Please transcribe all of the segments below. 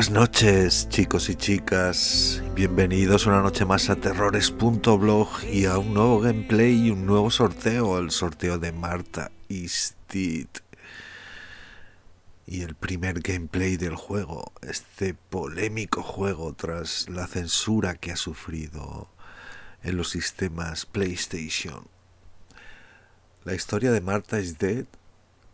Buenas noches, chicos y chicas. Bienvenidos una noche más a terrores.blog y a un nuevo gameplay y un nuevo sorteo, el sorteo de Marta Istit. Y el primer gameplay del juego, este polémico juego tras la censura que ha sufrido en los sistemas PlayStation. La historia de Marta Istit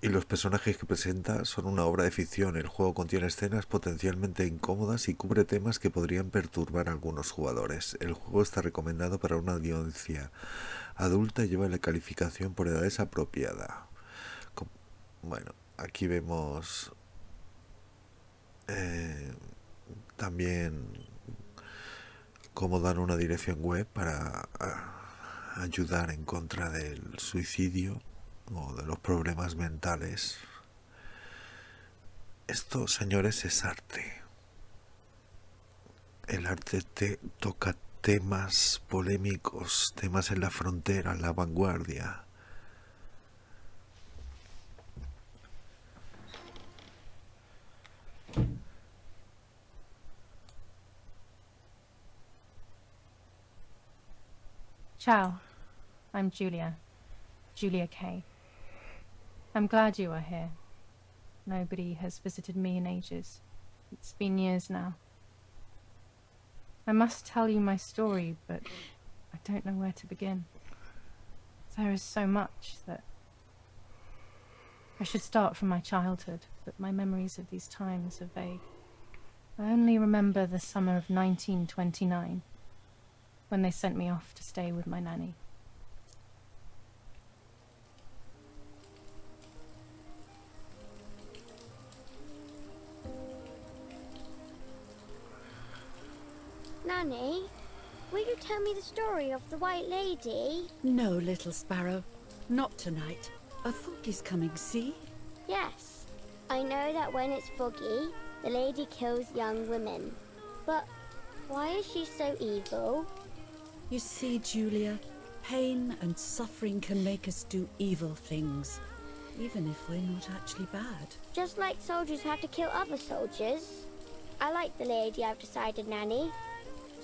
y los personajes que presenta son una obra de ficción. El juego contiene escenas potencialmente incómodas y cubre temas que podrían perturbar a algunos jugadores. El juego está recomendado para una audiencia adulta y lleva la calificación por edades apropiada. Bueno, aquí vemos también cómo dan una dirección web para ayudar en contra del suicidio o de los problemas mentales. Esto, señores, es arte. El arte toca temas polémicos, temas en la frontera, en la vanguardia. Ciao, I'm Julia K. I'm glad you are here. Nobody has visited me in ages. It's been years now. I must tell you my story, but I don't know where to begin. There is so much that... I should start from my childhood, but my memories of these times are vague. I only remember the summer of 1929, when they sent me off to stay with my nanny. Nanny, will you tell me the story of the White Lady? No, little sparrow. Not tonight. A fog is coming, see? Yes. I know that when it's foggy, the lady kills young women. But why is she so evil? You see, Julia, pain and suffering can make us do evil things, even if we're not actually bad. Just like soldiers have to kill other soldiers. I like the lady, I've decided, Nanny.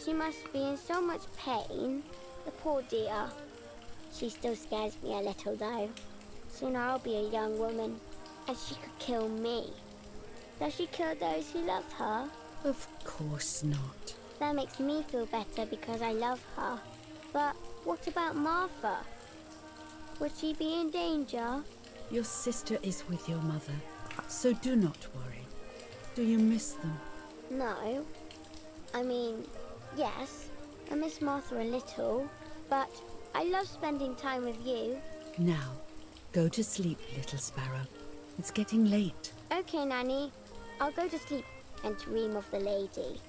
She must be in so much pain. The poor dear. She still scares me a little, though. Soon I'll be a young woman, and she could kill me. Does she kill those who love her? Of course not. That makes me feel better because I love her. But what about Martha? Would she be in danger? Your sister is with your mother, so do not worry. Do you miss them? No. I mean, yes, I miss Martha a little, but I love spending time with you. Now, go to sleep, little sparrow. It's getting late. Okay, Nanny. I'll go to sleep and dream of the lady.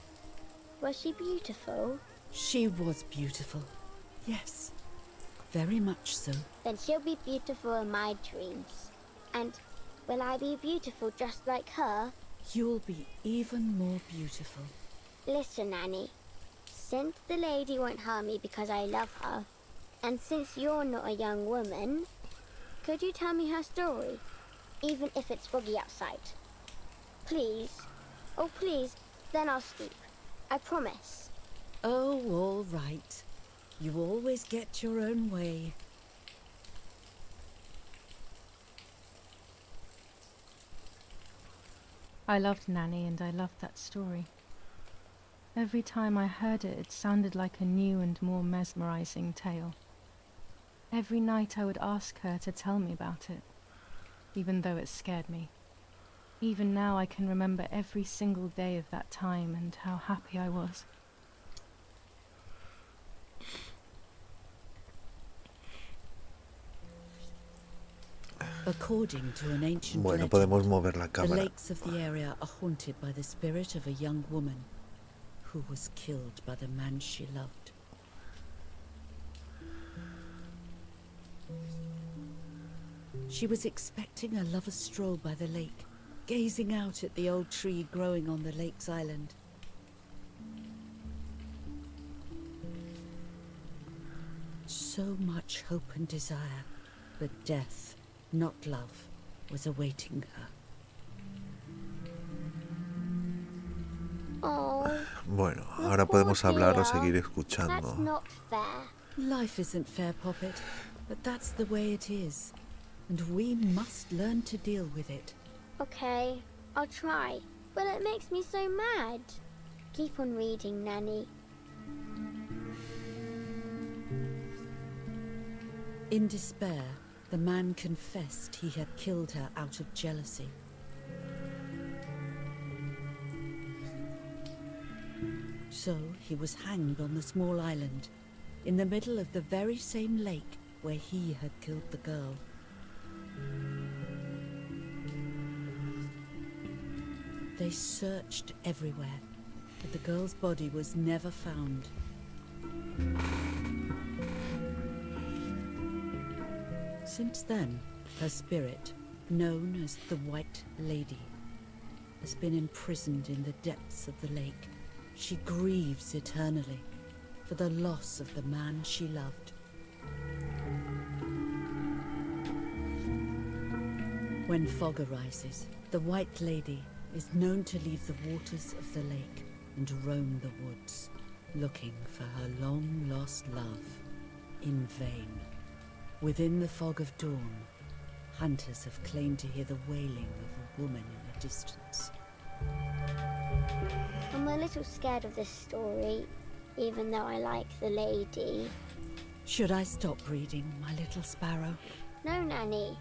Was she beautiful? She was beautiful. Yes, very much so. Then she'll be beautiful in my dreams. And will I be beautiful just like her? You'll be even more beautiful. Listen, Nanny. Since the lady won't harm me because I love her, and since you're not a young woman, could you tell me her story? Even if it's foggy outside. Please. Oh, please. Then I'll sleep. I promise. Oh, all right. You always get your own way. I loved Nanny and I loved that story. Every time I heard it, it sounded like a new and more mesmerizing tale. Every night I would ask her to tell me about it, even though it scared me. Even now I can remember every single day of that time and how happy I was. According to an ancient Bueno, legend, podemos mover la the cámara. lakes of the area are haunted by the spirit of a young woman who was killed by the man she loved. She was expecting a lover's stroll by the lake, gazing out at the old tree growing on the lake's island. So much hope and desire, but death, not love, was awaiting her. Oh, Bueno, the ahora poor podemos hablar o dear. seguir That's escuchando. not fair. Life isn't fair, Poppet, but that's the way it is. And we must learn to deal with it. Okay, I'll try. But it makes me so mad. Keep on reading, Nanny. In despair, the man confessed he had killed her out of jealousy. So he was hanged on the small island, in the middle of the very same lake where he had killed the girl. They searched everywhere, but the girl's body was never found. Since then, her spirit, known as the White Lady, has been imprisoned in the depths of the lake. She grieves eternally for the loss of the man she loved. When fog arises, the White Lady is known to leave the waters of the lake and roam the woods, looking for her long-lost love in vain. Within the fog of dawn, hunters have claimed to hear the wailing of a woman in the distance. I'm a little scared of this story, even though I like the lady. Should I stop reading, my little sparrow? No, Nanny.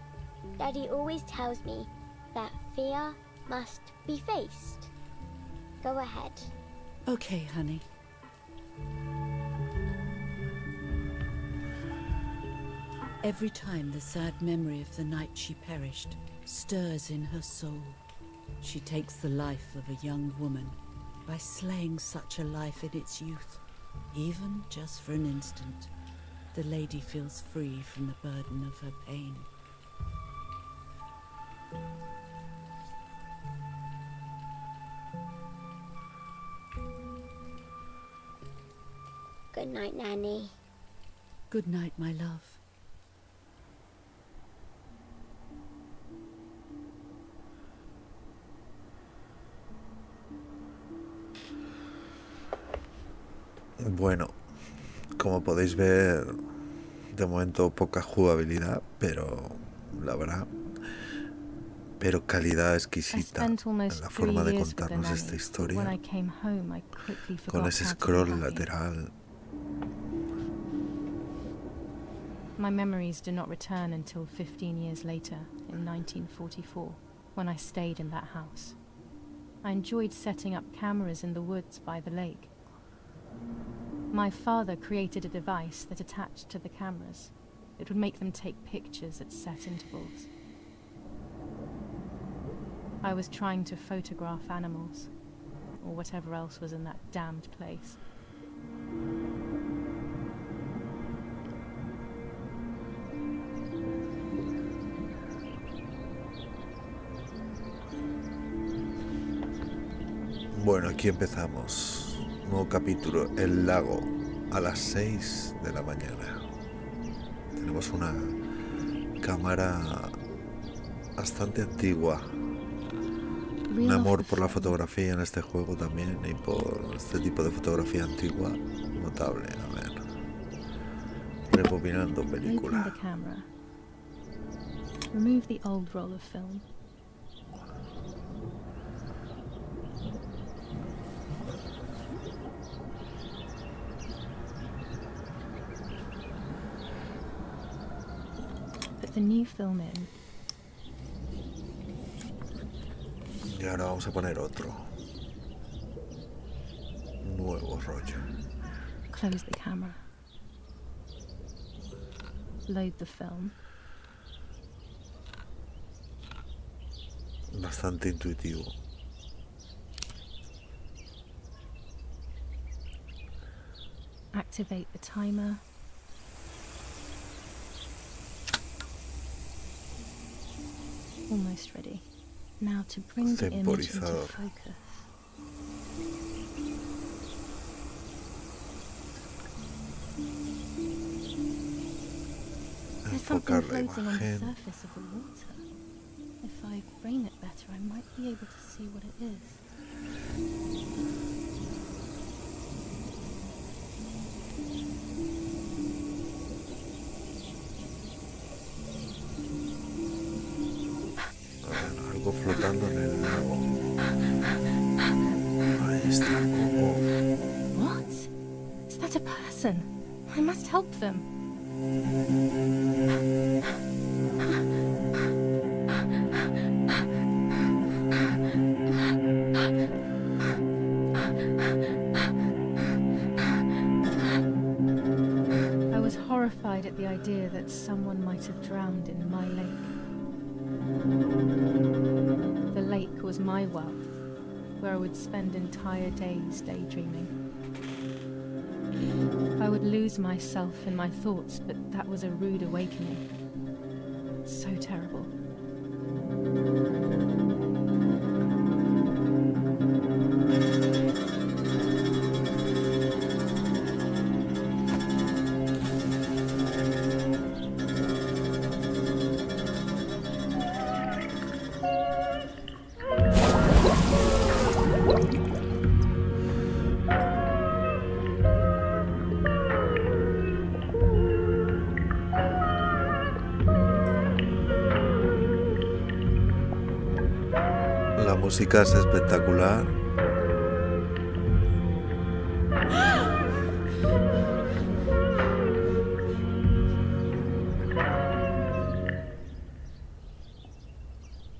Daddy always tells me that fear must be faced. Go ahead. Okay, honey. Every time the sad memory of the night she perished stirs in her soul, she takes the life of a young woman by slaying such a life in its youth. Even just for an instant, the lady feels free from the burden of her pain. Good night, Nanny. Good night, my love. Bueno, como podéis ver, de momento poca jugabilidad, pero la verdad, pero calidad exquisita en la forma de contarnos esta historia, con ese scroll lateral. My memories do not return until 15 years later, in 1944, when I stayed in that house. I enjoyed setting up cameras in the woods by the lake. My father created a device that attached to the cameras. It would make them take pictures at set intervals. I was trying to photograph animals, or whatever else was in that damned place. Bueno, aquí empezamos. Nuevo capítulo, el lago, a las 6 de la mañana. Tenemos una cámara bastante antigua. Un amor por la fotografía en este juego también y por este tipo de fotografía antigua notable. A ver, rebobinando película. Open the camera. Remove the old roll of film. Put the new film in. Y ahora vamos a poner otro. Nuevo rollo. Close the camera. Load the film. Bastante intuitivo. Activate the timer. Almost ready. Now to bring the image into Temporizador. focus. There's something Enfocar la floating on the imagen. surface of the water. If I frame it better, I might be able to see what it is. But a person. I must help them. I was horrified at the idea that someone might have drowned in my lake. The lake was my world, where I would spend entire days daydreaming. I would lose myself in my thoughts, but that was a rude awakening. So terrible. La música es espectacular.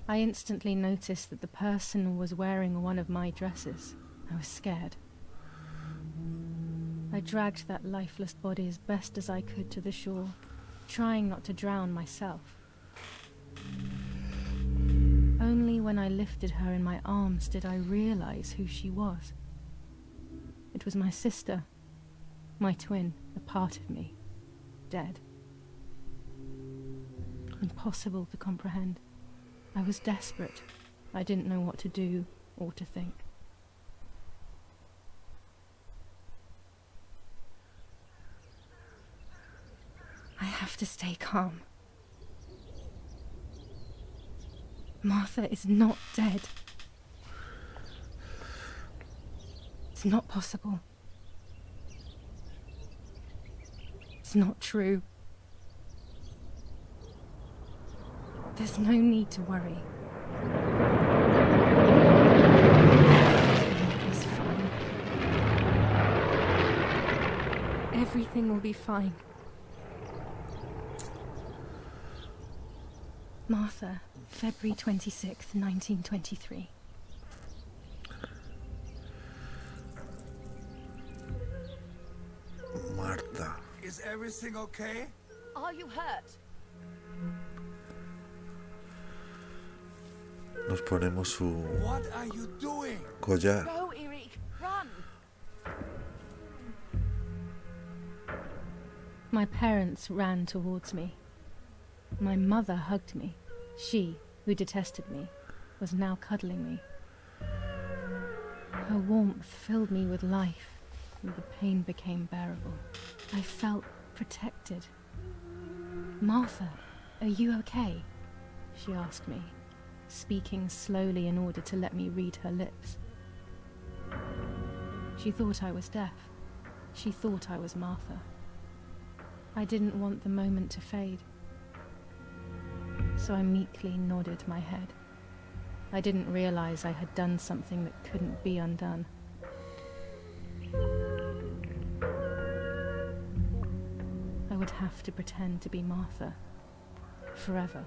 I instantly noticed that the person was wearing one of my dresses. I was scared. I dragged that lifeless body as best as I could to the shore, trying not to drown myself. Only when I lifted her in my arms did I realize who she was. It was my sister, my twin, a part of me, dead. Impossible to comprehend. I was desperate. I didn't know what to do or to think. I have to stay calm. Martha is not dead. It's not possible. It's not true. There's no need to worry. Everything is fine. Everything will be fine. Martha, February 26th, 1923. Marta. Is everything okay? Are you hurt? Nos ponemos su What are you doing? collar. Go, Eric, run! My parents ran towards me. My mother hugged me. She, who detested me, was now cuddling me. Her warmth filled me with life, and the pain became bearable. I felt protected. Martha, are you okay? She asked me, speaking slowly in order to let me read her lips. She thought I was deaf. She thought I was Martha. I didn't want the moment to fade, so I meekly nodded my head. I didn't realize I had done something that couldn't be undone. I would have to pretend to be Martha forever.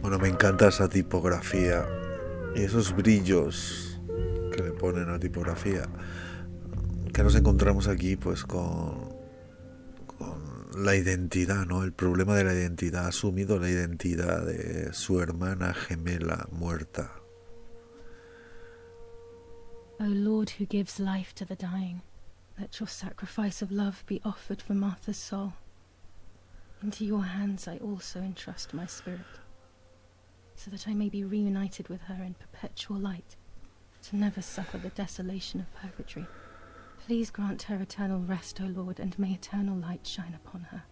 Bueno, me encanta esa tipografía y esos brillos que le ponen a la tipografía, que nos encontramos aquí pues con la identidad, ¿no? El problema de la identidad. Ha asumido la identidad de su hermana gemela muerta. O Lord, who gives life to the dying, let your sacrifice of love be offered for Martha's soul. Into your hands I also entrust my spirit, so that I may be reunited with her in perpetual light, to never suffer the desolation of purgatory. Please grant her eternal rest, O Lord, and may eternal light shine upon her.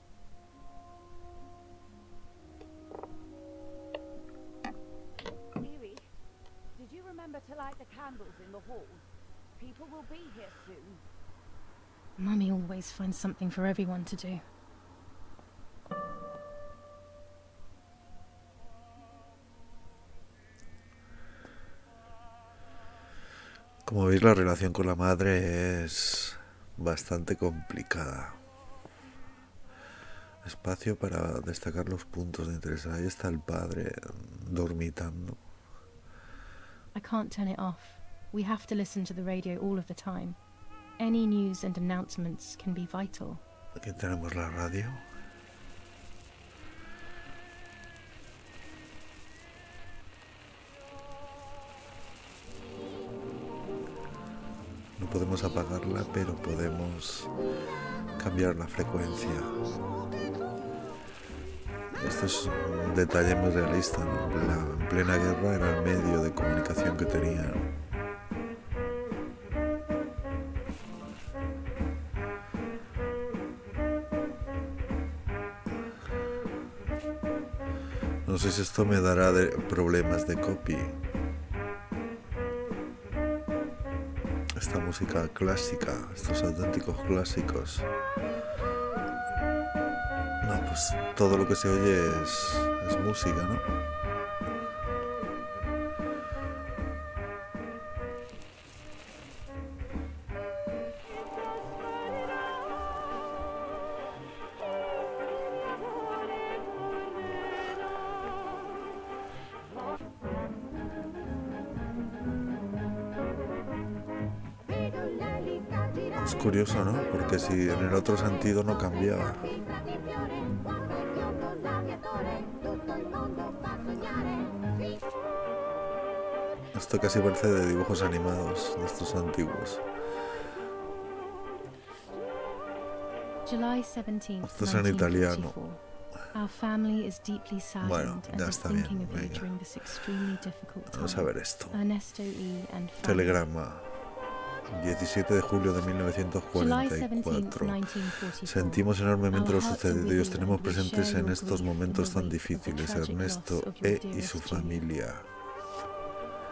Eric, did you remember remember to light the candles in the hall. People will be here soon. Mummy always finds something for everyone to do. Como veis, la relación con la madre es bastante complicada. Espacio para destacar los puntos de interés. Ahí está el padre dormitando. I can't turn it off. We have to listen to the radio all of the time. Any news and announcements can be vital. Aquí tenemos la radio. No podemos apagarla, pero podemos cambiar la frecuencia. Esto es un detalle muy realista, ¿no? En plena guerra era el medio de comunicación que tenían. No sé si esto me dará problemas de copy. Esta música clásica, estos auténticos clásicos. No, pues todo lo que se oye es música, ¿no? Es curioso, ¿no? Porque si en el otro sentido no cambiaba. Esto casi parece de dibujos animados, de estos antiguos. July 17th, Esto es en italiano. 1944. Our family is deeply Bueno, saddened and ya is está thinking bien, of you venga. during this extremely difficult time. Vamos a ver esto. Ernesto E. and family. Telegrama. 17 de julio de July 17th, 1944. 1944. Sentimos enormemente lo Our hearts are sucedido y with os you tenemos and we presentes share en your estos grief in momentos the tan wake of the difíciles. tragic Ernesto loss of your E. y dearest su Julia. familia.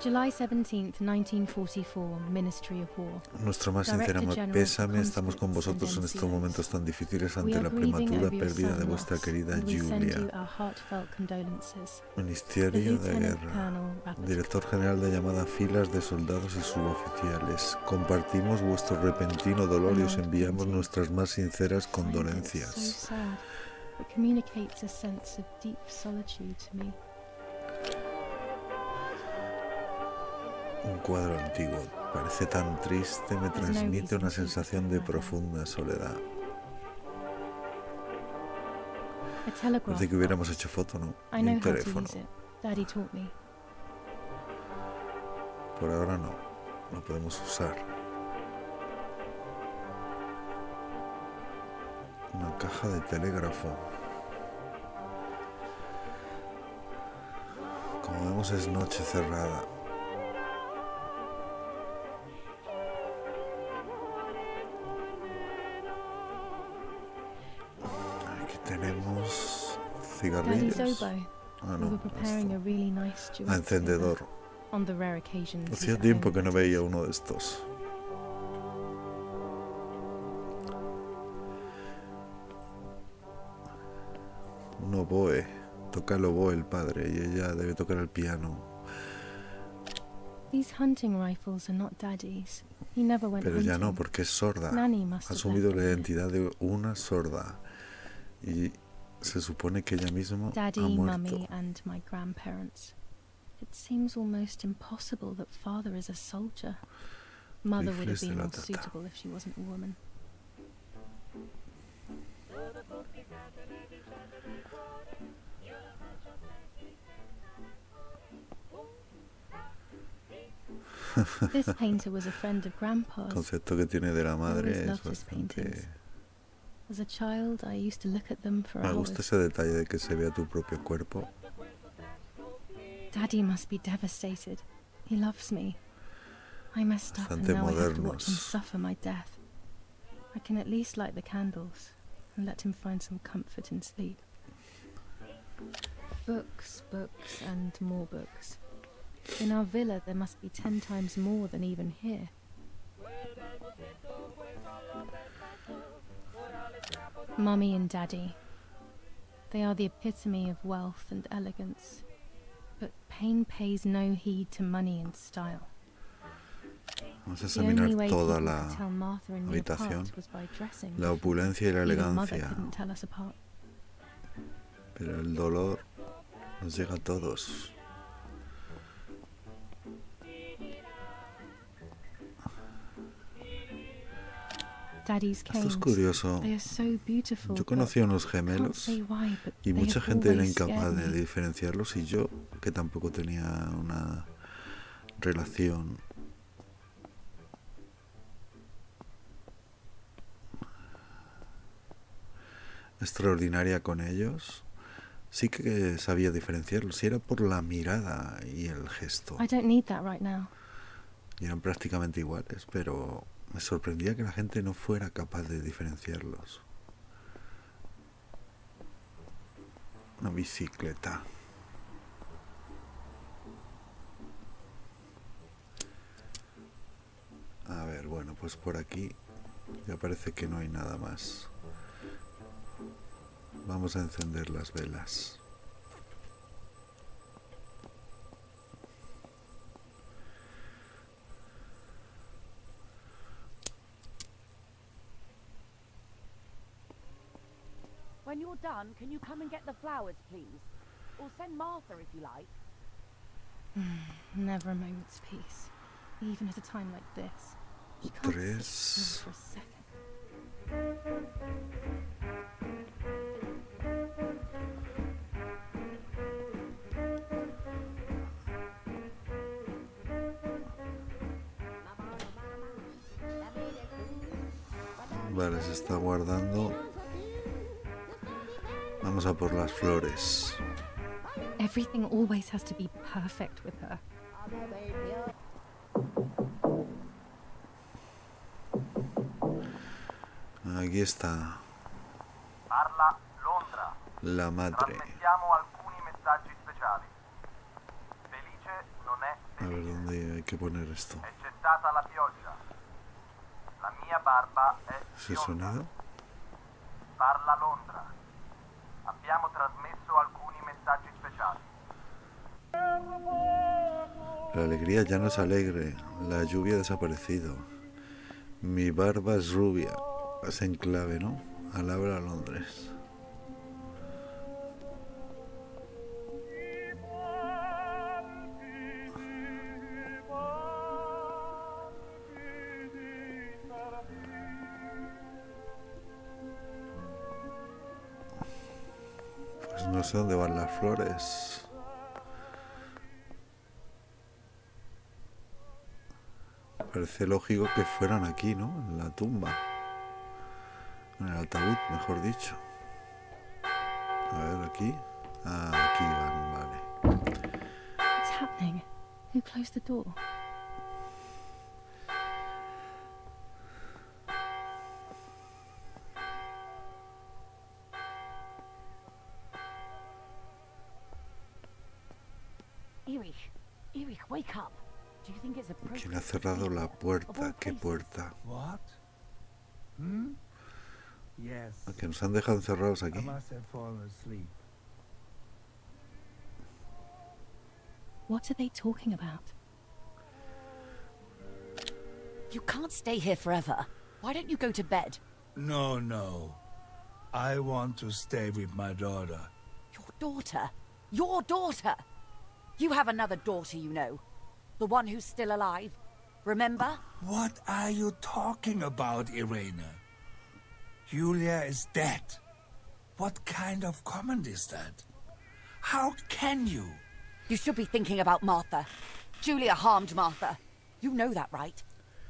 July 17th, 1944, Ministry of War. Nuestro más sincero pésame, estamos con vosotros en estos momentos tan difíciles We ante are la grieving prematura over your pérdida de sudden vuestra loss, querida and we send you Julia. our heartfelt condolences. Ministerio The de Lieutenant Guerra. Colonel Rapid. Director General de llamada Filas de Soldados y Suboficiales. Compartimos vuestro repentino dolor y os enviamos nuestras más sinceras Find it so condolencias. sad. It communicates a sense of deep solitude to me. Un cuadro antiguo. Parece tan triste, me transmite una sensación de profunda soledad. A telegraph. Parece que hubiéramos hecho foto, ¿no? I Y know un how to teléfono. use it. Daddy taught me. Por ahora no. Lo podemos usar. Una caja de telégrafo. Como vemos, es noche cerrada. Aquí tenemos cigarrillos. Daddy's oboe. Ah, We were no, preparing a esto. really nice duet Encendedor. together on the rare occasions he's Hacía at tiempo home que no with us. veía uno de estos. Un oboe. Toca el oboe el padre y ella debe tocar el piano. These hunting rifles are not Daddy's. He never went Pero ya no, hunting. porque es sorda. Nanny must Ha have asumido left la them. identidad de una sorda. Y se supone que ella misma ha Daddy, muerto. Mummy, and my grandparents. It seems almost impossible that Father is a soldier. Mother would have Rifles de been la more tata. suitable if she wasn't a woman. This painter was a friend of El Grandpa's. concepto que tiene de la madre always es loved his bastante... paintings. As a child, I used to look at them for Me gusta hours. ese detalle de que se vea tu propio cuerpo. Daddy must be devastated. He loves me. I messed up and Bastante now I have to watch him modernos. suffer my death. I can at least light the candles and let him find some comfort in sleep. Books, books, and more books. In our villa, there must be 10 times more than even here. Mummy and Daddy. They are the epitome of wealth and elegance. But pain pays no heed to money and style. Vamos a The only examinar way toda people la could tell Martha and me habitación, apart was by dressing la opulencia y la Even Mother elegancia, couldn't tell us apart. pero el dolor nos llega a todos. Daddy's Esto canes. es curioso. They are so beautiful, Yo but conocí a unos I can't gemelos say why, but y they mucha have gente era always incapaz scared de me. diferenciarlos, y yo, que tampoco tenía una relación extraordinaria con ellos, sí que sabía diferenciarlos, y era por la mirada y el gesto. I don't need that right now. Y eran prácticamente iguales, pero me sorprendía que la gente no fuera capaz de diferenciarlos. Una bicicleta. A ver, bueno, pues por aquí ya parece que no hay nada más. Vamos a encender las velas. When you're done, can you come and get the flowers, please? Or send Martha if you like. Never a moment's peace, even at a time like this. She can't sit still for a second. Vale, se está guardando. Vamos a por las flores. Everything always has to be perfect with her. Aquí está Parla Londra. la madre. Trasmettiamo alcuni messaggi speciali. Felice non è A ver felice. dónde hay que poner esto. È gettata la pioggia. La mia barba è ¿Ese bionda. sonido? Parla Londra. Abbiamo trasmesso alcuni messaggi speciali. La alegría ya no es alegre. La lluvia ha desaparecido. Mi barba es rubia. Es en clave, ¿no? Alabra a Londres. Pues no sé dónde van las flores. Parece lógico que fueran aquí, ¿no? En la tumba. En el ataúd, mejor dicho. A ver, aquí. Ah, aquí van, vale. What's happening? Who closed the door? Erich, wake up. Do you think it's appropriate? ¿Quién ha cerrado la puerta? ¿Qué puerta? What? Yes. Que nos han dejado encerrados I aquí. must have fallen asleep. What are they talking about? You can't stay here forever. Why don't you go to bed? No. I want to stay with my daughter. Your daughter? Your daughter? You have another daughter, you know. The one who's still alive. Remember? What are you talking about, Irene? Julia is dead. What kind of comment is that? How can you? You should be thinking about Martha. Julia harmed Martha. You know that, right?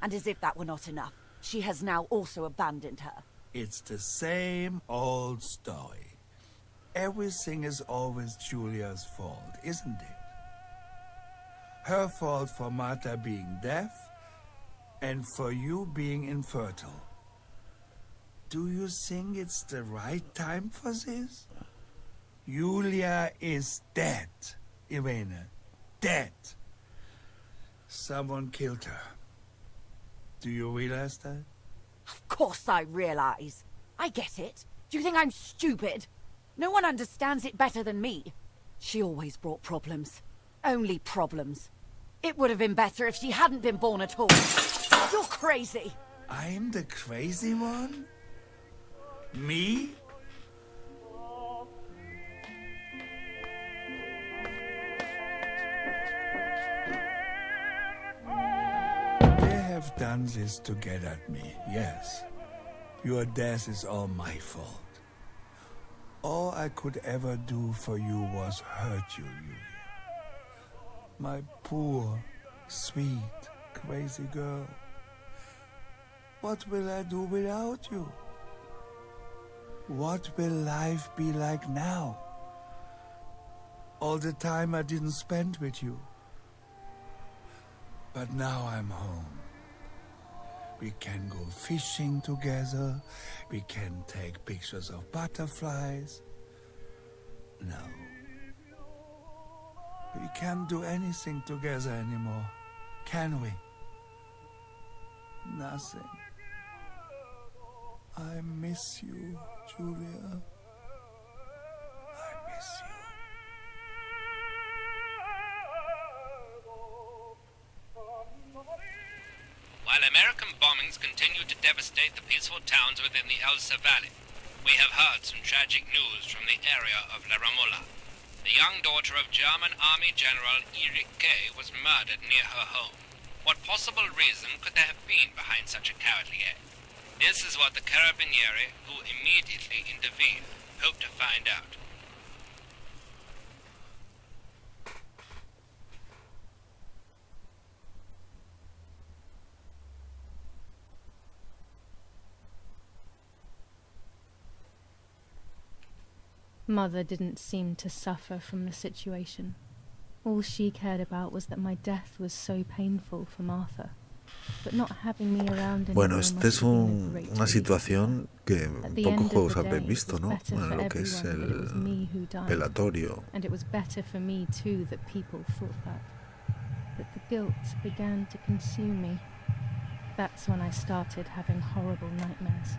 And as if that were not enough, she has now also abandoned her. It's the same old story. Everything is always Julia's fault, isn't it? Her fault for Martha being deaf, and for you being infertile. Do you think it's the right time for this? Julia is dead, Irene. Dead. Someone killed her. Do you realize that? Of course I realize. I get it. Do you think I'm stupid? No one understands it better than me. She always brought problems. Only problems. It would have been better if she hadn't been born at all. You're crazy. I'm the crazy one? Me? They have done this to get at me, yes. Your death is all my fault. All I could ever do for you was hurt you, Julia. My poor, sweet, crazy girl. What will I do without you? What will life be like now? All the time I didn't spend with you. But now I'm home. We can go fishing together. We can take pictures of butterflies. No. We can't do anything together anymore, can we? Nothing. I miss you, Julia. I miss you. While American bombings continue to devastate the peaceful towns within the Elsa Valley, we have heard some tragic news from the area of La Ramola. The young daughter of German Army General Erich K. was murdered near her home. What possible reason could there have been behind such a cowardly act? This is what the Carabinieri, who immediately intervened, hope to find out. Mother didn't seem to suffer from the situation. All she cared about was that my death was so painful for Martha. But not having me around Bueno, anymore esta must es have been a great una relief. situación que At the pocos end of juegos the habréis day, visto, it was ¿no? better for Lo que es everyone that it was me who died. velatorio. And it was better for me too that people thought that. But the guilt began to consume me. That's when I started having horrible nightmares.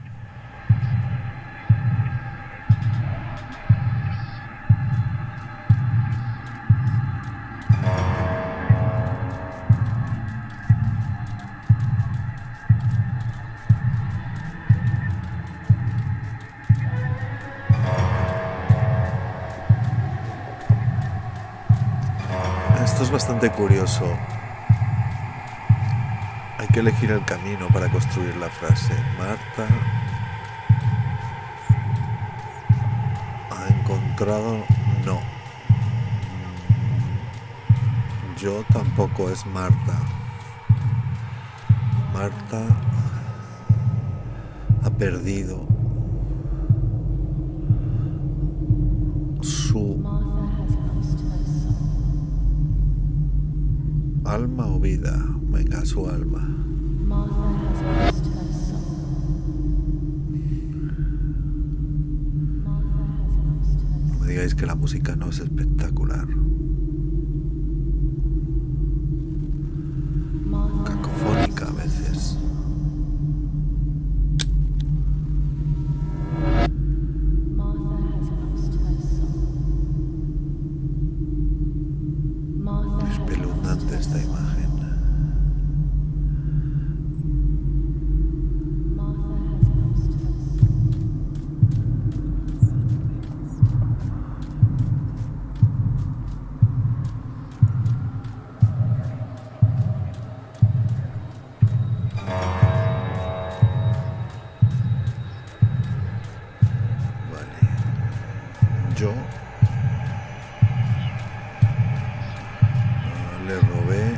Esto es bastante curioso. Hay que elegir el camino para construir la frase. Marta ha encontrado no. Yo tampoco es Marta. Marta ha perdido su alma o vida. Venga, su alma. No me digáis que la música no es espectacular. Cacofónica a veces. Espeluznante esta imagen. Yo le robé.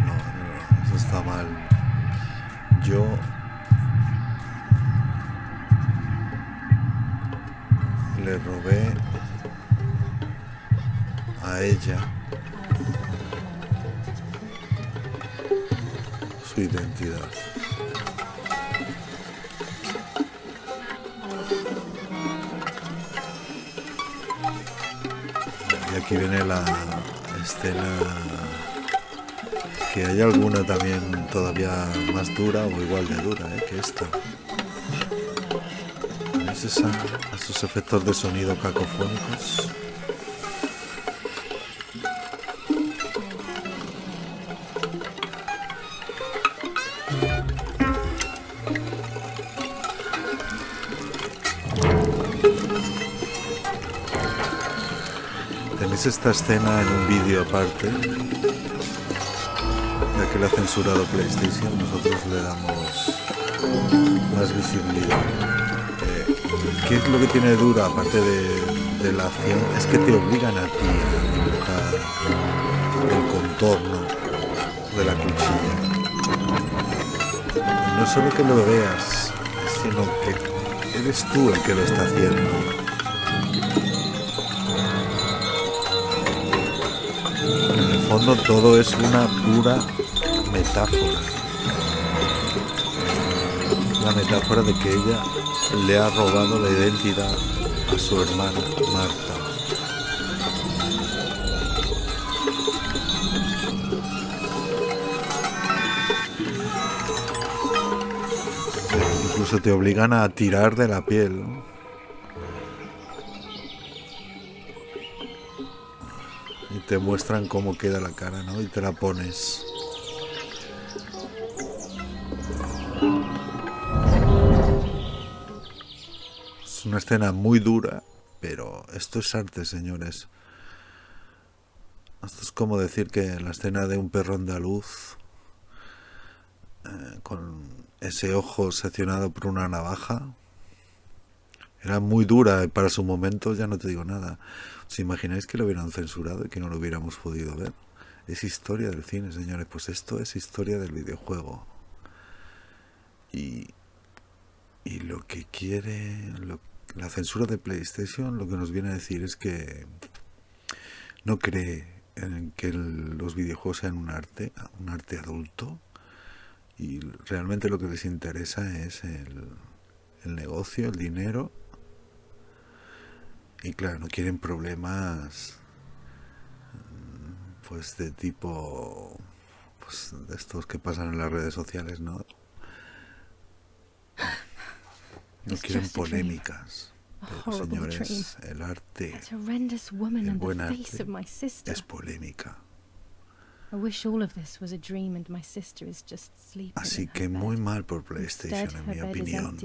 No, eso está mal. Yo le robé a ella su identidad. Y aquí viene la escena, que hay alguna también todavía más dura o igual de dura que esta. ¿Veis esos efectos de sonido cacofónicos? Tenéis esta escena en un vídeo aparte, ya que la ha censurado PlayStation. Nosotros le damos más visibilidad. ¿Qué es lo que tiene dura, aparte de la acción? Es que te obligan a ti a dibujar el contorno de la cuchilla. Y no solo que lo veas, sino que eres tú el que lo está haciendo. En el fondo todo es una pura metáfora. La metáfora de que ella le ha robado la identidad a su hermana Marta. Incluso te obligan a tirar de la piel, ¿no? Y te muestran cómo queda la cara, ¿no? Y te la pones. Es una escena muy dura, pero esto es arte, señores. Esto es como decir que la escena de un perro andaluz con ese ojo seccionado por una navaja era muy dura para su momento, ya no te digo nada. ¿Os imagináis que lo hubieran censurado y que no lo hubiéramos podido ver? Es historia del cine, señores. Pues esto es historia del videojuego. Y lo que quiere la censura de PlayStation, lo que nos viene a decir es que no cree en que los videojuegos sean un arte adulto, y realmente lo que les interesa es el negocio, el dinero. Y claro, no quieren problemas pues de tipo, pues de estos que pasan en las redes sociales, ¿no? No quieren polémicas. Pero, señores, el arte, el buen arte, es polémica. Así que muy mal por PlayStation, en mi opinión.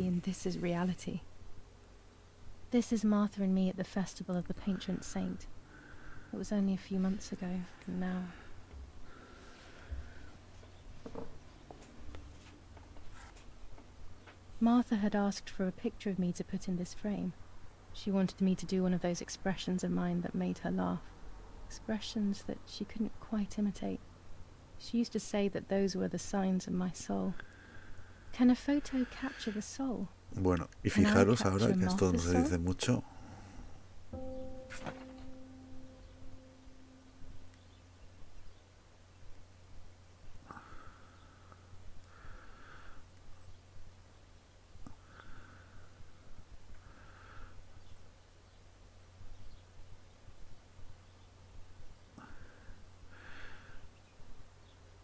This is Martha and me at the festival of the patron saint. It was only a few months ago, and now... Martha had asked for a picture of me to put in this frame. She wanted me to do one of those expressions of mine that made her laugh. Expressions that she couldn't quite imitate. She used to say that those were the signs of my soul. Can a photo capture the soul? Bueno, y fijaros ahora, que esto no se dice mucho.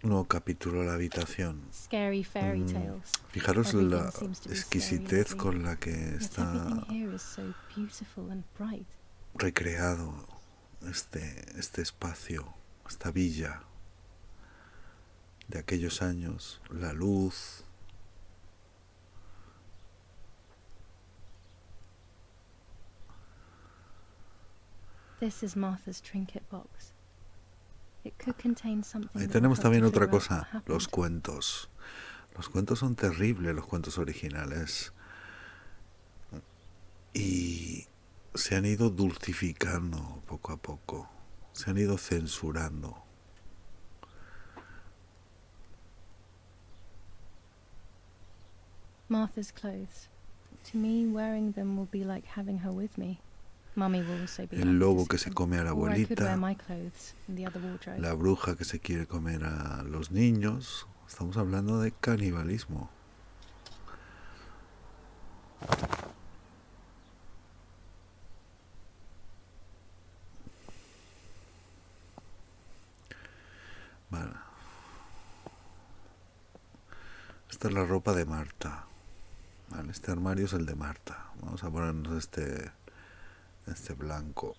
Nuevo capítulo, la habitación. Fijaros la exquisitez con la que está recreado este espacio, esta villa de aquellos años, la luz. This is Martha's trinket box. Ahí tenemos también otra cosa, los cuentos. Los cuentos son terribles, los cuentos originales. Y se han ido dulcificando poco a poco. Se han ido censurando. Martha's clothes. To me, wearing them will be like having her with me. El lobo que se come a la abuelita, la bruja que se quiere comer a los niños. Estamos hablando de canibalismo. Vale. Esta es la ropa de Marta. Vale, este armario es el de Marta. Vamos a ponernos este blanco.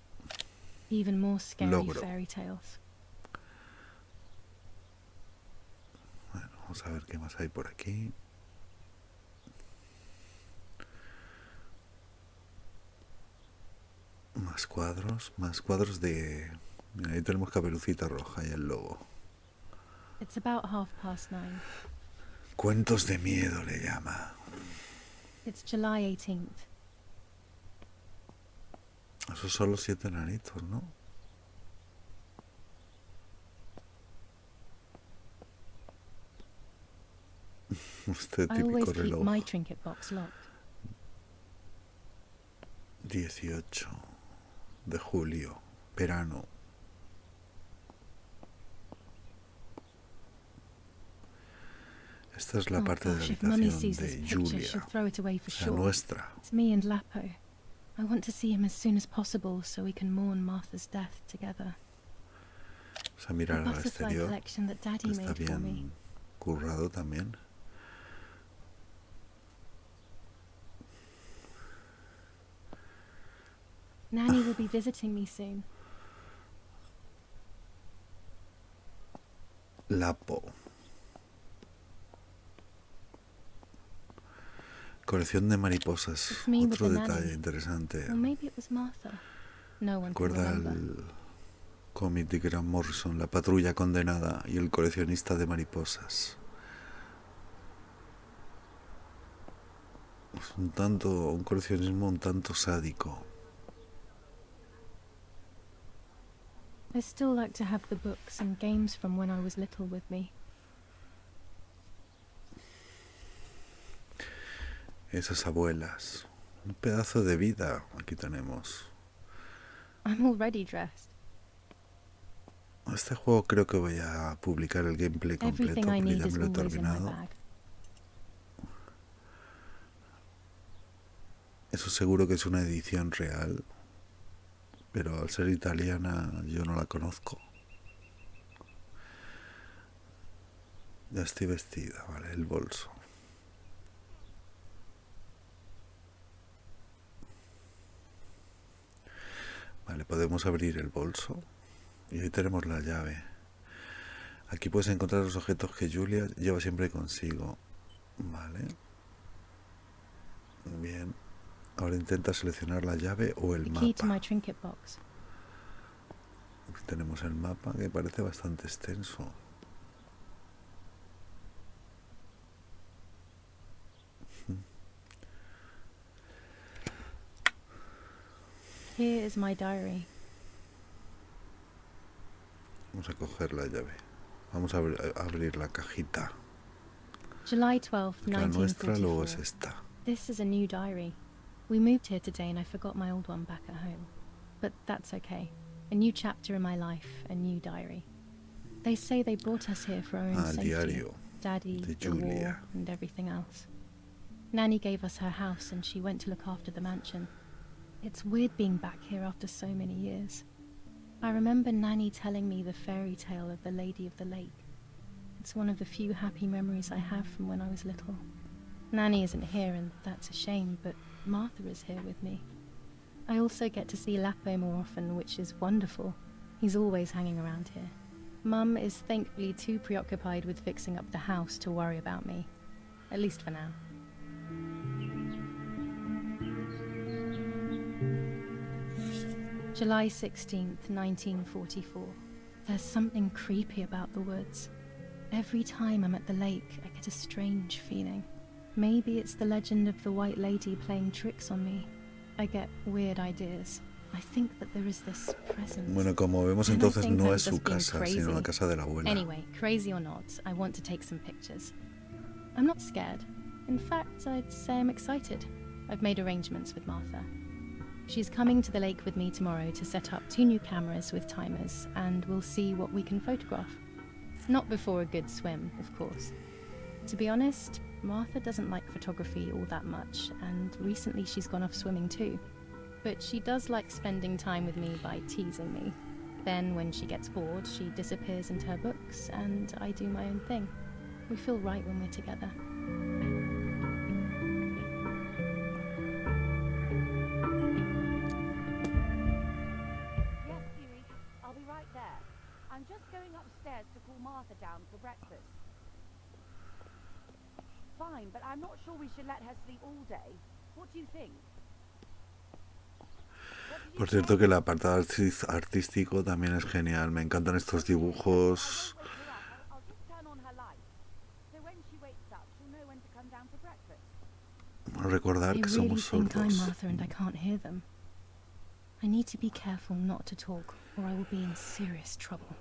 Even more scary Logro. fairy tales. Bueno, vamos a ver qué más hay por aquí. Más cuadros de... Mira, ahí tenemos Caperucita Roja y el lobo. It's about 9:30. Cuentos de miedo le llama. It's July 18th. Esos son los 7 enanitos, ¿no? Este I típico always keep reloj. my trinket box locked. 18 de julio, verano. Esta es la parte de la If Mummy habitación sees this de picture, Julia, she'll throw it away for o sea, sure. nuestra. It's me and Lapo. I want to see him as soon as possible so we can mourn Martha's death together. Vamos a mirar The al butterfly exterior. collection that Daddy Está made for me. bien currado también. Nanny will be visiting me soon. Lapo. Colección de mariposas. It's me with Otro the detalle nanny. interesante. Or maybe it was Martha. No one can Recuerda remember. el cómic de Grant Morrison, La patrulla condenada y el coleccionista de mariposas. Es un coleccionismo un tanto sádico. I still like to have the books and games from when I was little with me. Esas abuelas. Un pedazo de vida aquí tenemos. I'm already dressed. Este juego creo que voy a publicar el gameplay completo Everything I porque need ya is me lo he always in my terminado. bag. Eso seguro que es una edición real, pero al ser italiana yo no la conozco. Ya estoy vestida, vale, el bolso. Vale, podemos abrir el bolso y ahí tenemos la llave. Aquí puedes encontrar los objetos que Julia lleva siempre consigo. Vale. Bien. Ahora intenta seleccionar la llave o el The key to my mapa. trinket box. Aquí tenemos el mapa que parece bastante extenso. Here is my diary. Vamos a coger la llave. Vamos a abrir la cajita. July 12th, La nuestra luego es 1944. esta. This is a new diary. We moved here today and I forgot my old one back at home. But that's okay. A new chapter in my life, a new diary. They say they brought us here for our own El safety. diario Daddy, de the war, Julia. and everything else. Nanny gave us her house and she went to look after the mansion. It's weird being back here after so many years. I remember Nanny telling me the fairy tale of the Lady of the Lake. It's one of the few happy memories I have from when I was little. Nanny isn't here and that's a shame, but Martha is here with me. I also get to see Lapo more often, which is wonderful. He's always hanging around here. Mum is thankfully too preoccupied with fixing up the house to worry about me. At least for now. July 16th, 1944. There's something creepy about the woods. Every time I'm at the lake, I get a strange feeling. Maybe it's the legend of the White Lady playing tricks on me. I get weird ideas. I think that there is this presence. Bueno, como vemos And I entonces think no I'm es su just being casa, crazy. sino la casa de la abuela. Anyway, crazy or not, I want to take some pictures. I'm not scared. In fact, I'd say I'm excited. I've made arrangements with Martha. She's coming to the lake with me tomorrow to set up 2 new cameras with timers, and we'll see what we can photograph. Not before a good swim, of course. To be honest, Martha doesn't like photography all that much, and recently she's gone off swimming too. But she does like spending time with me by teasing me. Then, when she gets bored, she disappears into her books, and I do my own thing. We feel right when we're together. Yes, Huey, I'll be right there. I'm just going upstairs to call Martha down for breakfast. Fine, but I'm not sure we should let her sleep all day. What do you think? Por cierto que el apartado artístico también es genial. Me encantan estos dibujos. Recordar que somos sordos. Martha, and I can't hear them. I need to be careful not to talk, or I will be in serious trouble.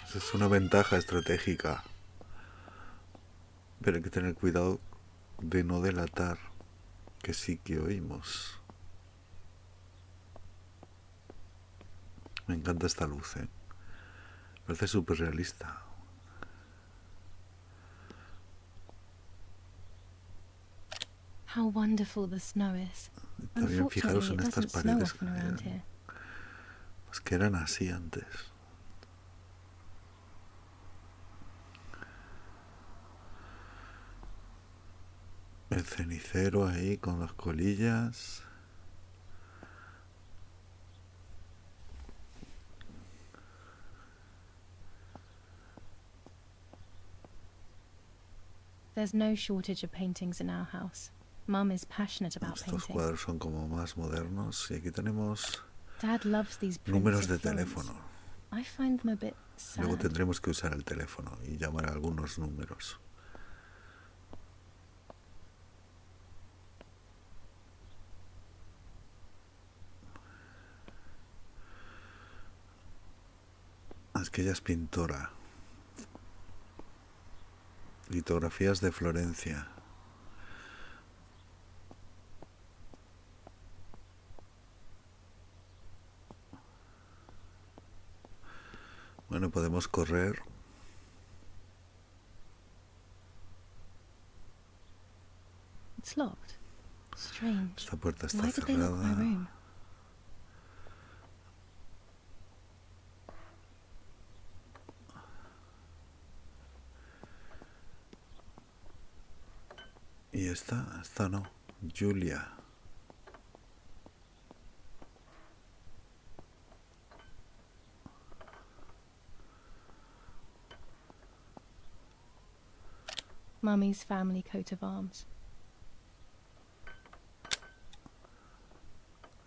Esa es una ventaja estratégica. Pero hay que tener cuidado de no delatar que sí que oímos. Me encanta esta luz, ¿eh? Parece súper realista. How wonderful the snow is. También fijaros en Unfortunately, it estas doesn't snow paredes. often around here. Pues que eran así antes. El cenicero ahí con las colillas. There's no shortage of paintings in our house. Mum is passionate about Estos painting. cuadros son como más modernos. Y aquí tenemos Dad loves these prints números de of Florence. teléfono. I find them a bit sad. Luego tendremos que usar el teléfono y llamar a algunos números. Es que ella es pintora. Litografías de Florencia. Bueno, podemos correr. It's locked. Strange. Esta puerta está Why did they lock my cerrada. room? Y esta no. Julia. Mummy's family coat of arms.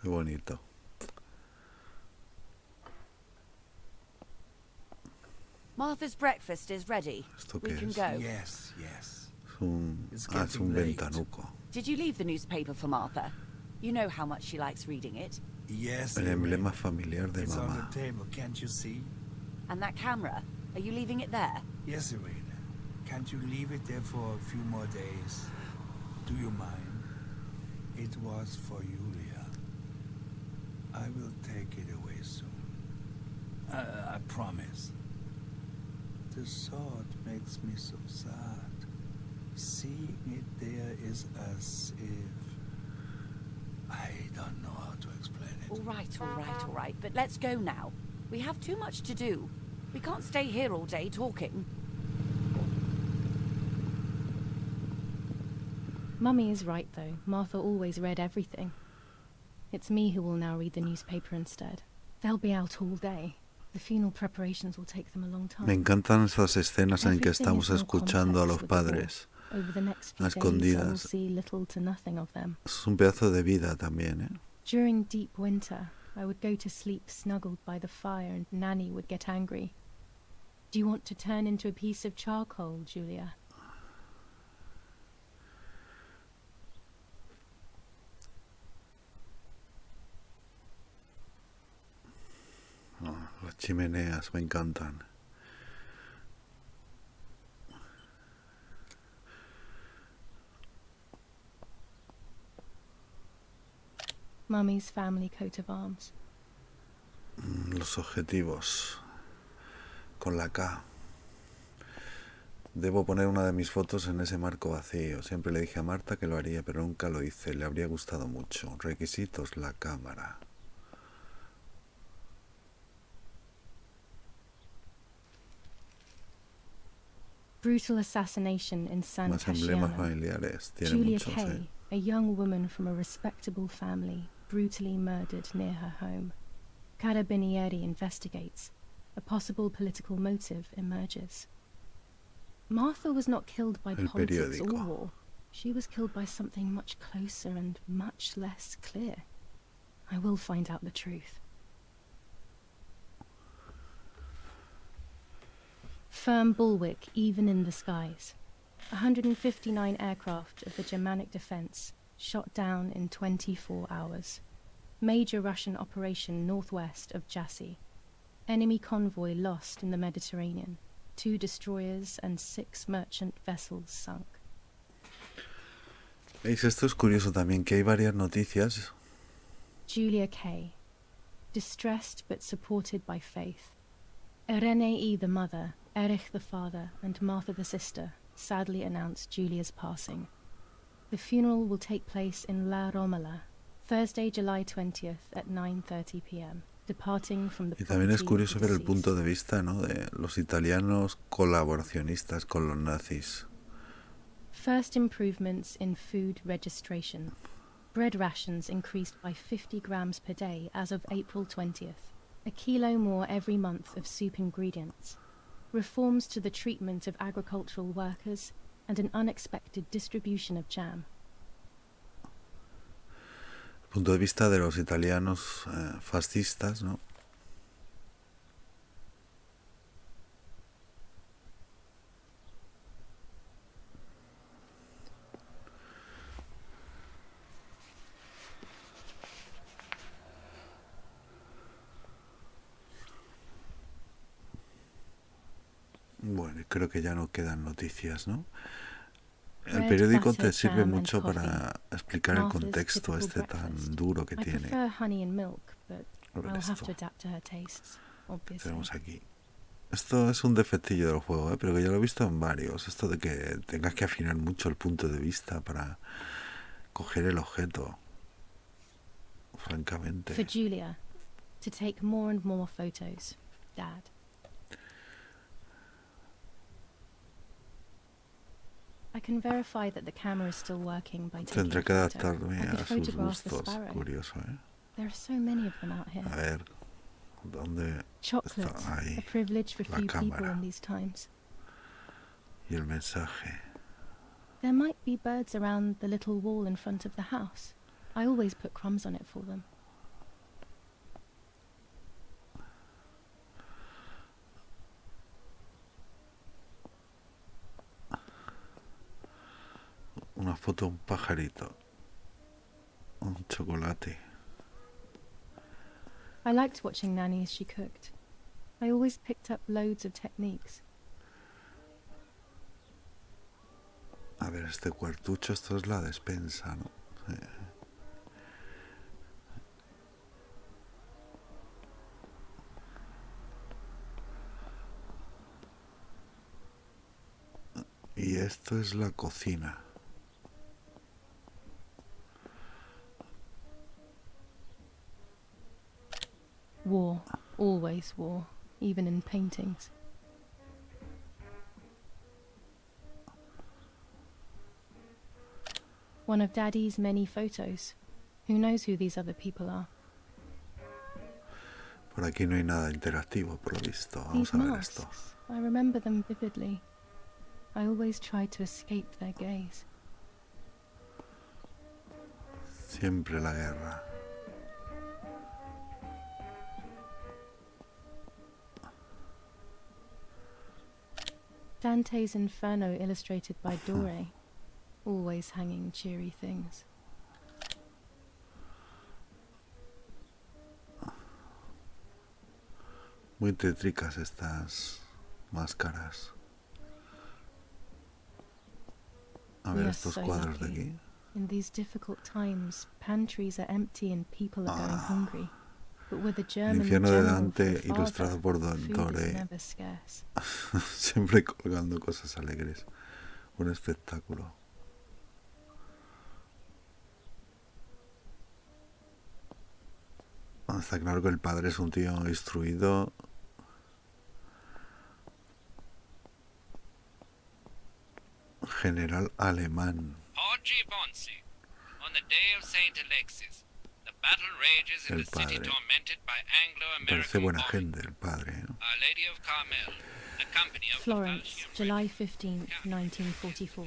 Qué bonito. Martha's breakfast is ready. ¿Esto We qué can es? go. Yes, yes. Es un getting late. ventanuco. Did you leave the newspaper for Martha? You know how much she likes reading it. Yes, El Irene. emblema familiar de It's on mamá. the table, can't you see? And that camera, are you leaving it there? Yes, Irene. Can't you leave it there for a few more days? Do you mind? It was for Julia. I will take it away soon. I promise. The thought makes me so sad. Seeing it there is as if... I don't know how to explain it. All right, but let's go now. We have too much to do. We can't stay here all day talking. Mummy is right, though. Martha always read everything. It's me who will now read the newspaper instead. They'll be out all day. The funeral preparations will take them a long time. Me encantan esas escenas en que Everything estamos is more escuchando a complex los with the war. padres. Over the next few a days, I will escondidas. see little to nothing of them. Es un pedazo de vida también, ¿eh? During deep winter, I would go to sleep snuggled by the fire and Nanny would get angry. Do you want to turn into a piece of charcoal, Julia? Oh, las chimeneas me encantan. Mummy's family coat of arms. Los objetivos. Con la K. Debo poner una de mis fotos en ese marco vacío. Siempre le dije a Marta que lo haría, pero nunca lo hice. Le habría gustado mucho. Requisitos, la cámara. Brutal assassination in San Más emblemas Casciano. familiares. Tiene Julia muchos, Kay, a young woman from a respectable family, brutally murdered near her home. Carabinieri investigates. A possible political motive emerges. Martha was not killed by El politics or periódico. war. She was killed by something much closer and much less clear. I will find out the truth. Firm bulwark even in the skies. 159 aircraft of the Germanic defense shot down in 24 hours. Major Russian operation northwest of Jassy. Enemy convoy lost in the Mediterranean. 2 destroyers and 6 merchant vessels sunk. ¿Veis? Esto es curioso también, que hay varias noticias. Julia Kay. Distressed but supported by faith. Irene the mother, Erich the father, and Martha the sister sadly announced Julia's passing. The funeral will take place in La Romola, Thursday, July 20th at 9:30 p.m. Departing from the Y también es property curioso of the ver el punto deceased. de vista, ¿no?, de los italianos colaboracionistas con los nazis. First improvements in food registration. Bread rations increased by 50 grams per day as of April 20th. A kilo more every month of soup ingredients. Reforms to the treatment of agricultural workers and an unexpected distribution of jam. Punto de vista de los italianos fascistas, ¿no? Bueno, creo que ya no quedan noticias, ¿no? El periódico te sirve mucho para explicar el contexto este tan duro que tiene. I prefer honey and milk, but A ver I'll have esto. to adapt to her tastes, obviously. Tenemos aquí. Esto es un defectillo del juego, pero que ya lo he visto en varios. Esto de que tengas que afinar mucho el punto de vista para coger el objeto. Francamente. For Julia, to take more and more photos, Dad. I can verify that the camera is still working by taking Tendré a que photo. adaptarme I could a sus photograph the gustos. sparrow. Curioso, ¿eh? There are so many of them out here. A ver, ¿dónde Chocolate, está ahí a privilege for la few people cámara? in these times. Y el mensaje. There might be birds around the little wall in front of the house. I always put crumbs on it for them. Una foto de un pajarito. Un chocolate. I liked watching Nanny as she cooked. I always picked up loads of techniques. A ver, este cuartucho, esto es la despensa, ¿no? Y esto es la cocina. War. Always war. Even in paintings. One of Daddy's many photos. Who knows who these other people are? Por aquí no hay nada interactivo, por lo visto. Vamos These a ver masks. esto. I remember them vividly. I always tried to escape their gaze. Siempre la guerra. Dante's Inferno illustrated by Dore. Always hanging cheery things. Muy tétricas estas máscaras. A ver We are estos so cuadros de lucky. aquí. In these difficult times, pantries are empty and people are going hungry. But with the El German infierno de general Dante, for a ilustrado father, por food is Dore, never scarce. siempre colgando cosas alegres. Un espectáculo. Está claro que el padre es un tío instruido. General alemán. Orgy Bonsi. On the day of Saint Alexis, the battle rages in El the city padre. tormented by Parece Anglo-American buena bombing. gente el padre, ¿no? Our Lady of Carmel, the company of Florence, the Belgian July Red 15th, Cross, 1944.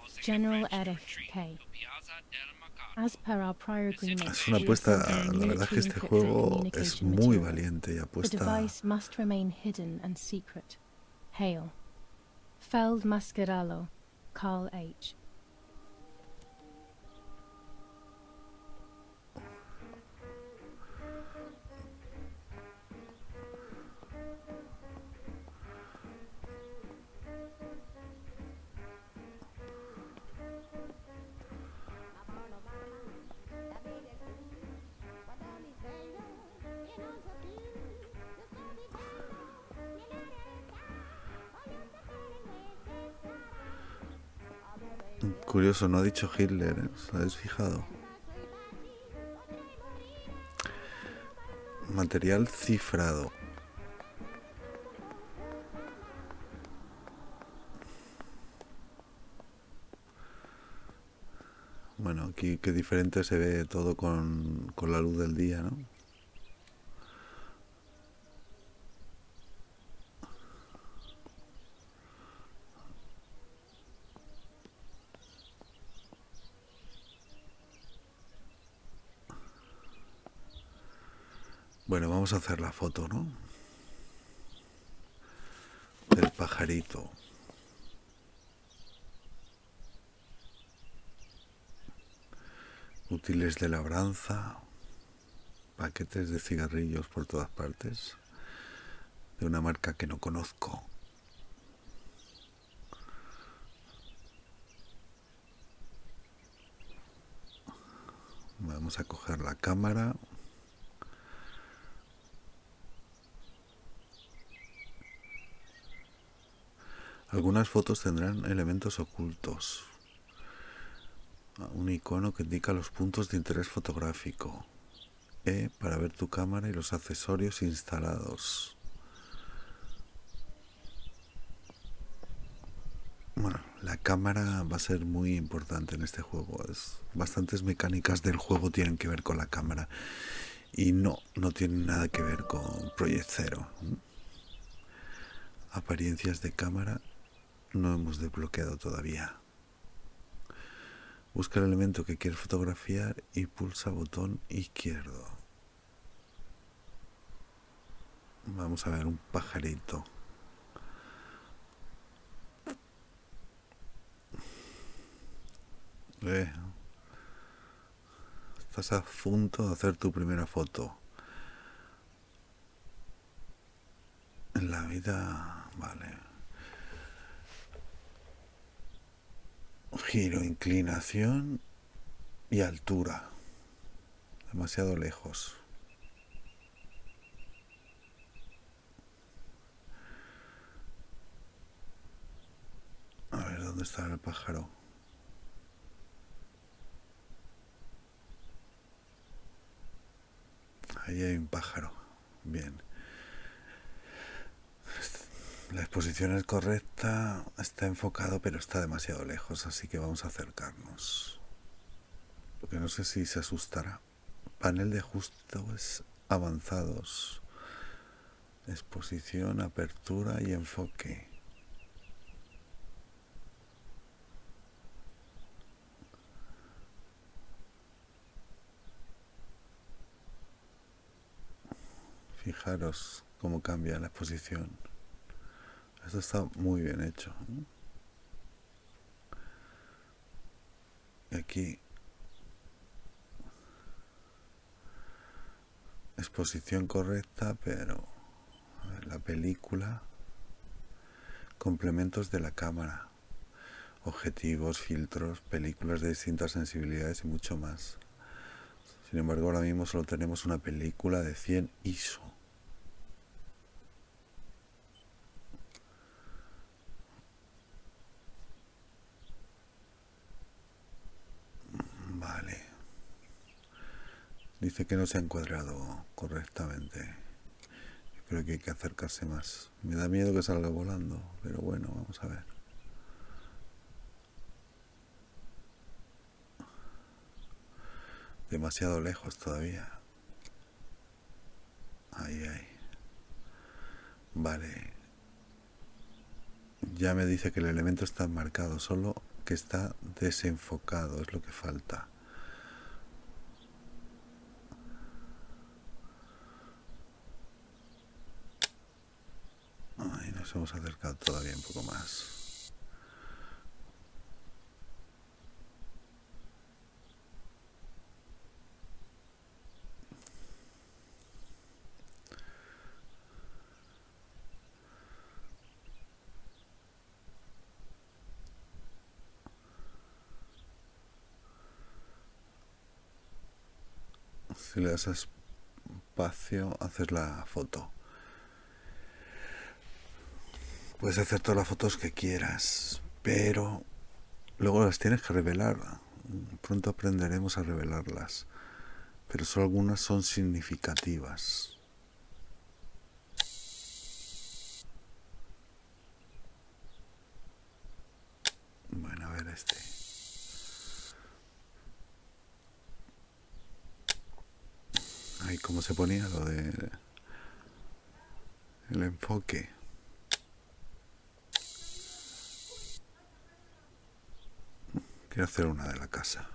forcing General the French to Erich retreat K. to Piazza del Mercato. As per our prior agreement, Es una we are apuesta, sending la verdad es que military este encrypted juego es communication muy material. valiente y The apuesta. device must remain hidden and secret. Hail. Feld Mascarello, Carl H. Curioso, no ha dicho Hitler, ¿eh? ¿Os habéis fijado? Material cifrado. Bueno, aquí qué diferente se ve todo con la luz del día, ¿no? Bueno, vamos a hacer la foto, ¿no? Del pajarito. Útiles de labranza, paquetes de cigarrillos por todas partes, de una marca que no conozco. Vamos a coger la cámara. Algunas fotos tendrán elementos ocultos. Un icono que indica los puntos de interés fotográfico. E para ver tu cámara y los accesorios instalados. Bueno, la cámara va a ser muy importante en este juego. Bastantes mecánicas del juego tienen que ver con la cámara. Y no tienen nada que ver con Project Zero. Apariencias de cámara no hemos desbloqueado todavía. Busca el elemento que quieres fotografiar y pulsa botón izquierdo. Vamos a ver un pajarito. Estás a punto de hacer tu primera foto. En la vida, vale. Giro, inclinación y altura. Demasiado lejos. A ver, ¿dónde está el pájaro? Ahí hay un pájaro. Bien. La exposición es correcta, está enfocado, pero está demasiado lejos, así que vamos a acercarnos. Porque no sé si se asustará. Panel de ajustes avanzados. Exposición, apertura y enfoque. Fijaros cómo cambia la exposición. Esto está muy bien hecho, ¿no? Y aquí exposición correcta, pero a ver, la película, complementos de la cámara, objetivos, filtros, películas de distintas sensibilidades y mucho más. Sin embargo, ahora mismo solo tenemos una película de 100 ISO. Vale. Dice que no se ha encuadrado correctamente. Yo creo que hay que acercarse más. Me da miedo que salga volando, pero bueno, vamos a ver. Demasiado lejos todavía. Ahí. Vale. Ya me dice que el elemento está marcado, solo que está desenfocado, es lo que falta. Ay, nos hemos acercado todavía un poco más. Si le das espacio, haces la foto. Puedes hacer todas las fotos que quieras, pero luego las tienes que revelar. Pronto aprenderemos a revelarlas, pero solo algunas son significativas. Bueno, a ver este. Ahí cómo se ponía lo de el enfoque. Quiero hacer una de la casa.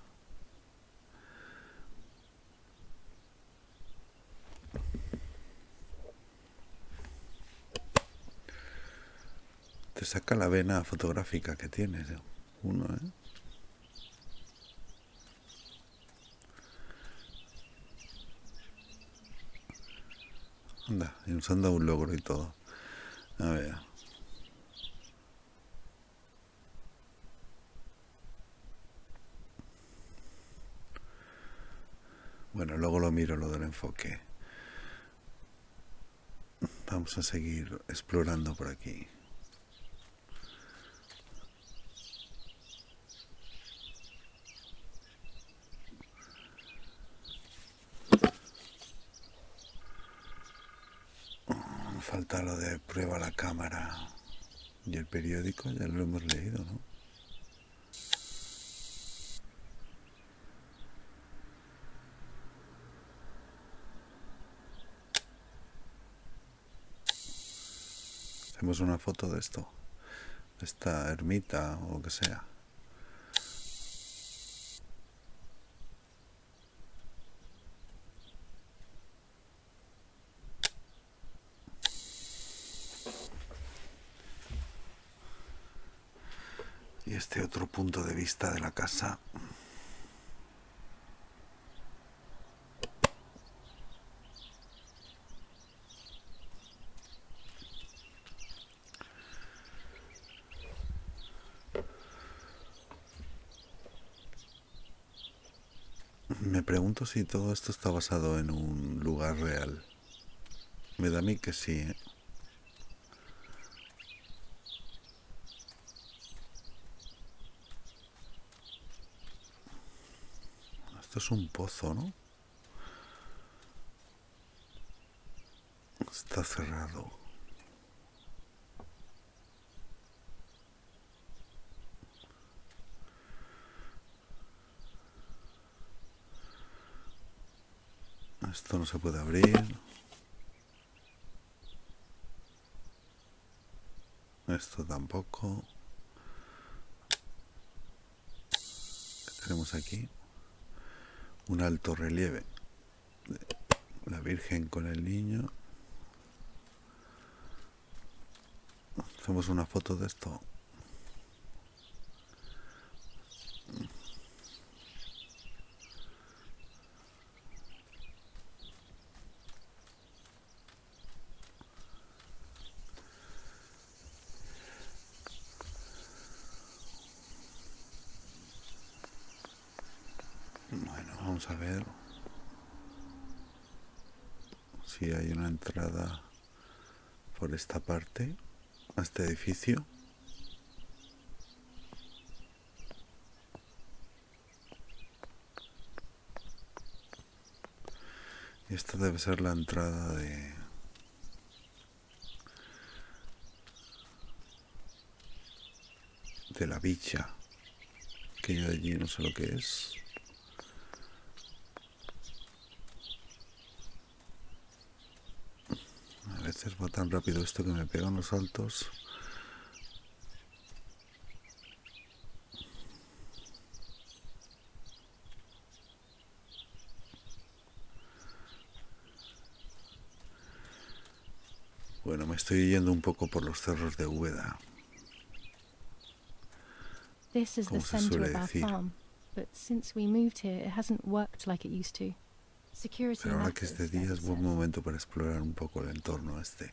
Te saca la vena fotográfica que tienes, uno, ¿eh? Anda, y nos han dado un logro y todo. A ver. Bueno, luego lo miro, lo del enfoque. Vamos a seguir explorando por aquí. Falta lo de prueba la cámara y el periódico, ya lo hemos leído, ¿no? Hacemos una foto de esto, de esta ermita o lo que sea. Y este otro punto de vista de la casa. Me pregunto si todo esto está basado en un lugar real. Me da a mí que sí, ¿eh? Esto es un pozo, ¿no? Está cerrado. Esto no se puede abrir. Esto tampoco. ¿Qué tenemos aquí? Un alto relieve. La Virgen con el niño. Hacemos una foto de esto. Bueno, vamos a ver. si hay una entrada por esta parte a este edificio. Y esta debe ser la entrada de la villa, que yo de allí no sé lo que es. A veces va tan rápido esto que me pegan los saltos. Bueno, me estoy yendo un poco por los cerros de Úbeda. This is the Como se centre suele of our decir. farm, but since we moved here, it hasn't worked like it used to. Security Pero ahora que es de matters, día Dad es buen says. momento para explorar un poco el entorno este.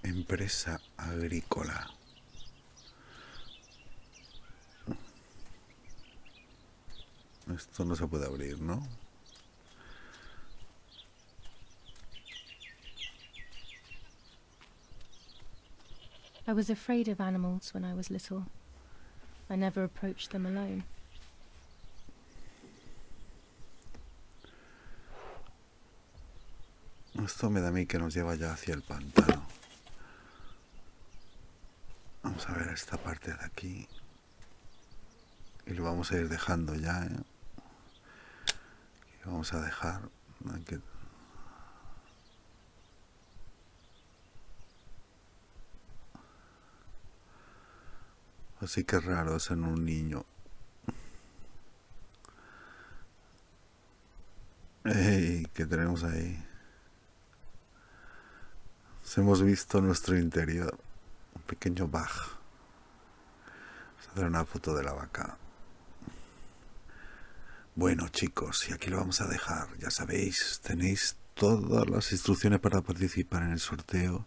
Empresa agrícola. Esto no se puede abrir, ¿no? I was afraid of animals when I was little. I never approached them alone. Esto me da a mí que nos lleva ya hacia el pantano. Vamos a ver esta parte de aquí. Y lo vamos a ir dejando ya, ¿eh? Y vamos a dejar... Aquí. Así que raro es en un niño. ¡Ey! ¿Qué tenemos ahí? Hemos visto nuestro interior. Un pequeño bug. Vamos a hacer una foto de la vaca. Bueno, chicos, y aquí lo vamos a dejar. Ya sabéis, tenéis todas las instrucciones para participar en el sorteo